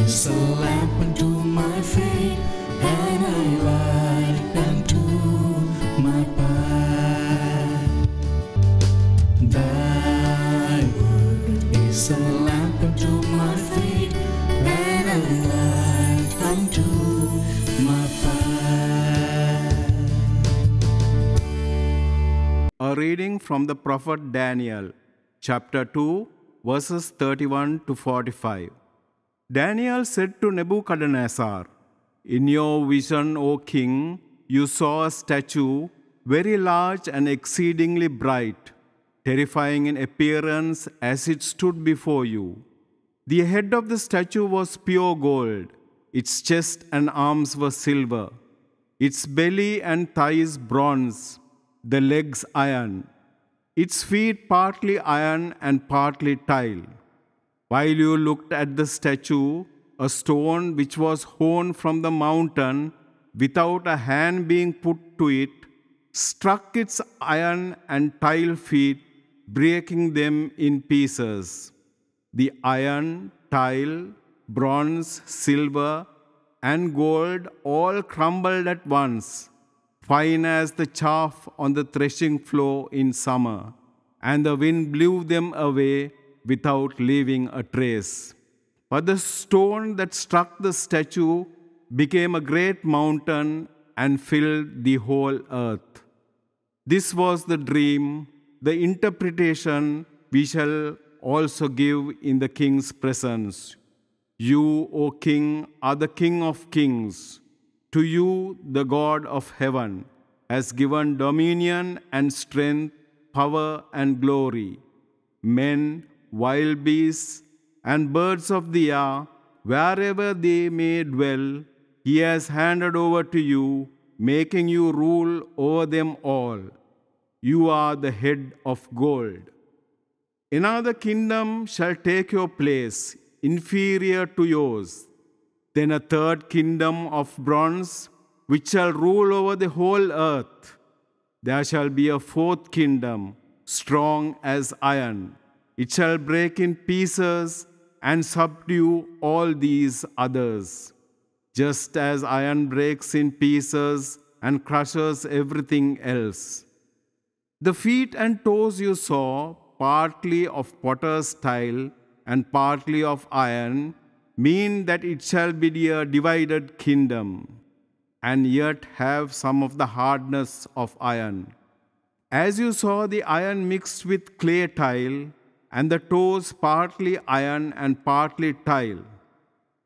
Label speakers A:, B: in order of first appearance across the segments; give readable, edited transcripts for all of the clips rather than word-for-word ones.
A: is a lamp unto my feet, and a light unto my path. Thy word is a lamp unto my feet, and a light unto my path.
B: A reading from the prophet Daniel, chapter 2, verses 31 to 45. Daniel said to Nebuchadnezzar, "In your vision, O king, you saw a statue, very large and exceedingly bright, terrifying in appearance as it stood before you. The head of the statue was pure gold, its chest and arms were silver, its belly and thighs bronze, the legs iron, its feet partly iron and partly tile. While you looked at the statue, a stone which was hewn from the mountain, without a hand being put to it, struck its iron and tile feet, breaking them in pieces. The iron, tile, bronze, silver, and gold all crumbled at once, fine as the chaff on the threshing floor in summer, and the wind blew them away without leaving a trace. But the stone that struck the statue became a great mountain and filled the whole earth. This was the dream, the interpretation we shall also give in the king's presence. You, O king, are the King of kings. To you, the God of heaven has given dominion and strength, power and glory. Men, wild beasts, and birds of the air, wherever they may dwell, he has handed over to you, making you rule over them all. You are the head of gold. Another kingdom shall take your place, inferior to yours. Then a third kingdom of bronze, which shall rule over the whole earth. There shall be a fourth kingdom, strong as iron. It shall break in pieces and subdue all these others, just as iron breaks in pieces and crushes everything else. The feet and toes you saw, partly of potter's style and partly of iron, mean that it shall be a divided kingdom, and yet have some of the hardness of iron. As you saw the iron mixed with clay tile, and the toes partly iron and partly tile,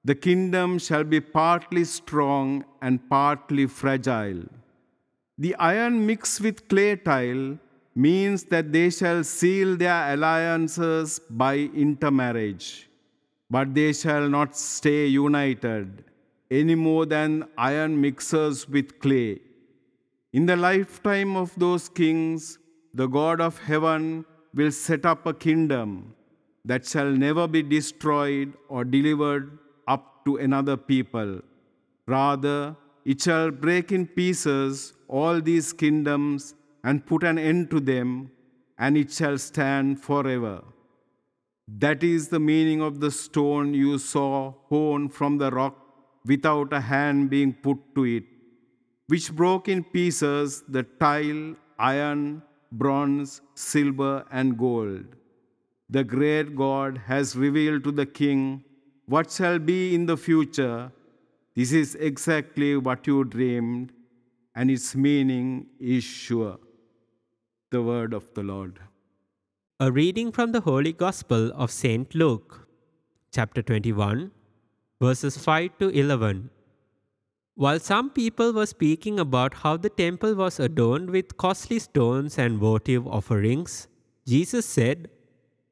B: the kingdom shall be partly strong and partly fragile. The iron mixed with clay tile means that they shall seal their alliances by intermarriage, but they shall not stay united any more than iron mixes with clay. In the lifetime of those kings, the God of heaven will set up a kingdom that shall never be destroyed or delivered up to another people. Rather, it shall break in pieces all these kingdoms and put an end to them, and it shall stand forever. That is the meaning of the stone you saw hewn from the rock without a hand being put to it, which broke in pieces the tile, iron, bronze, silver, and gold. The great God has revealed to the king what shall be in the future. This is exactly what you dreamed, and its meaning is sure." The word of the Lord.
C: A reading from the Holy Gospel of St. Luke, chapter 21, verses 5 to 11. While some people were speaking about how the temple was adorned with costly stones and votive offerings, Jesus said,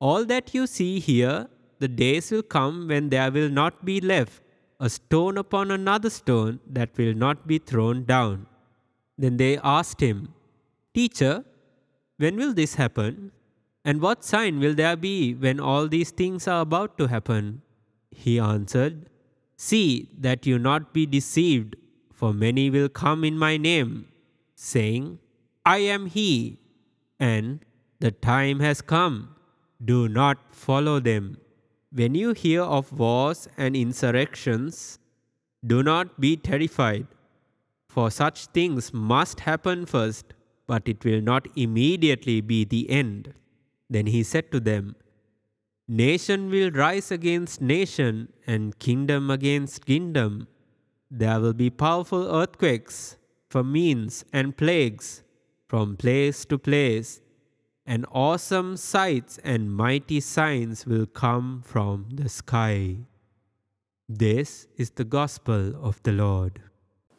C: "All that you see here, the days will come when there will not be left a stone upon another stone that will not be thrown down." Then they asked him, "Teacher, when will this happen? And what sign will there be when all these things are about to happen?" He answered, "See that you not be deceived, for many will come in my name, saying, 'I am he,' and 'the time has come.' Do not follow them. When you hear of wars and insurrections, do not be terrified, for such things must happen first, but it will not immediately be the end. Then he said to them, Nation will rise against nation, and kingdom against kingdom. There will be powerful earthquakes, famines, and plagues from place to place, and awesome sights and mighty signs will come from the sky. This is the gospel of the Lord.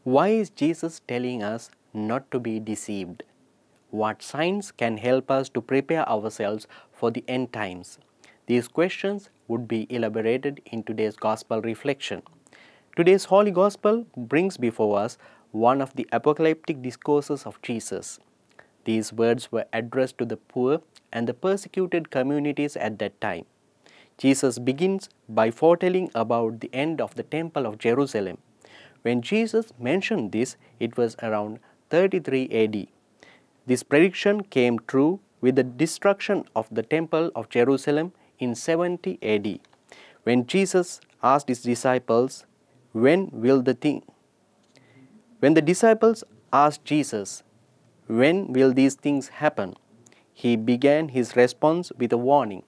D: Why is Jesus telling us not to be deceived? What signs can help us to prepare ourselves for the end times? These questions would be elaborated in today's Gospel reflection. Today's Holy Gospel brings before us one of the apocalyptic discourses of Jesus. These words were addressed to the poor and the persecuted communities at that time. Jesus begins by foretelling about the end of the Temple of Jerusalem. When Jesus mentioned this, it was around 33 AD. This prediction came true with the destruction of the Temple of Jerusalem in 70 AD. When Jesus asked his disciples, When the disciples asked Jesus, when will these things happen? He began his response with a warning.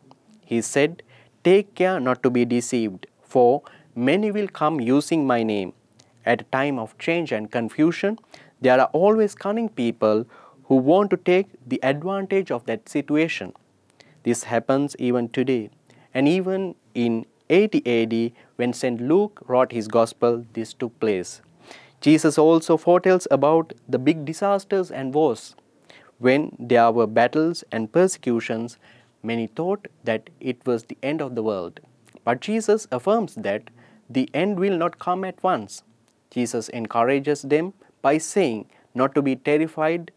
D: He said, Take care not to be deceived, for many will come using my name. At a time of change and confusion, there are always cunning people who want to take the advantage of that situation. This happens even today, and even in 80 AD, when St. Luke wrote his Gospel, this took place. Jesus also foretells about the big disasters and wars. When there were battles and persecutions, many thought that it was the end of the world. But Jesus affirms that the end will not come at once. Jesus encourages them by saying not to be terrified.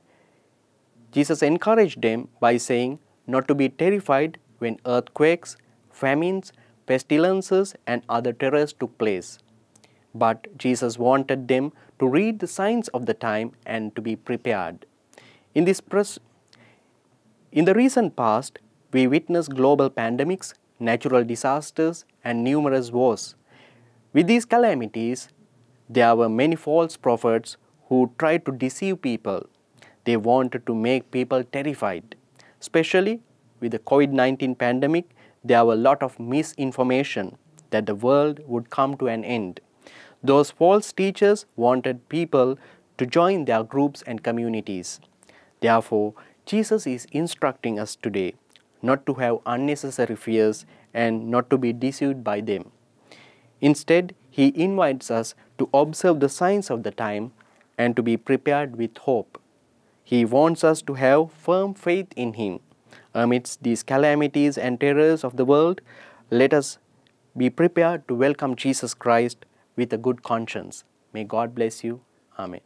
D: Jesus encouraged them by saying not to be terrified when earthquakes, famines, pestilences, and other terrors took place. But Jesus wanted them to read the signs of the time and to be prepared. In the recent past, we witnessed global pandemics, natural disasters, and numerous wars. With these calamities, there were many false prophets who tried to deceive people. They wanted to make people terrified. Especially with the COVID-19 pandemic, there were a lot of misinformation that the world would come to an end. Those false teachers wanted people to join their groups and communities. Therefore, Jesus is instructing us today not to have unnecessary fears and not to be deceived by them. Instead, he invites us to observe the signs of the time and to be prepared with hope. He wants us to have firm faith in him. Amidst these calamities and terrors of the world, let us be prepared to welcome Jesus Christ with a good conscience. May God bless you. Amen.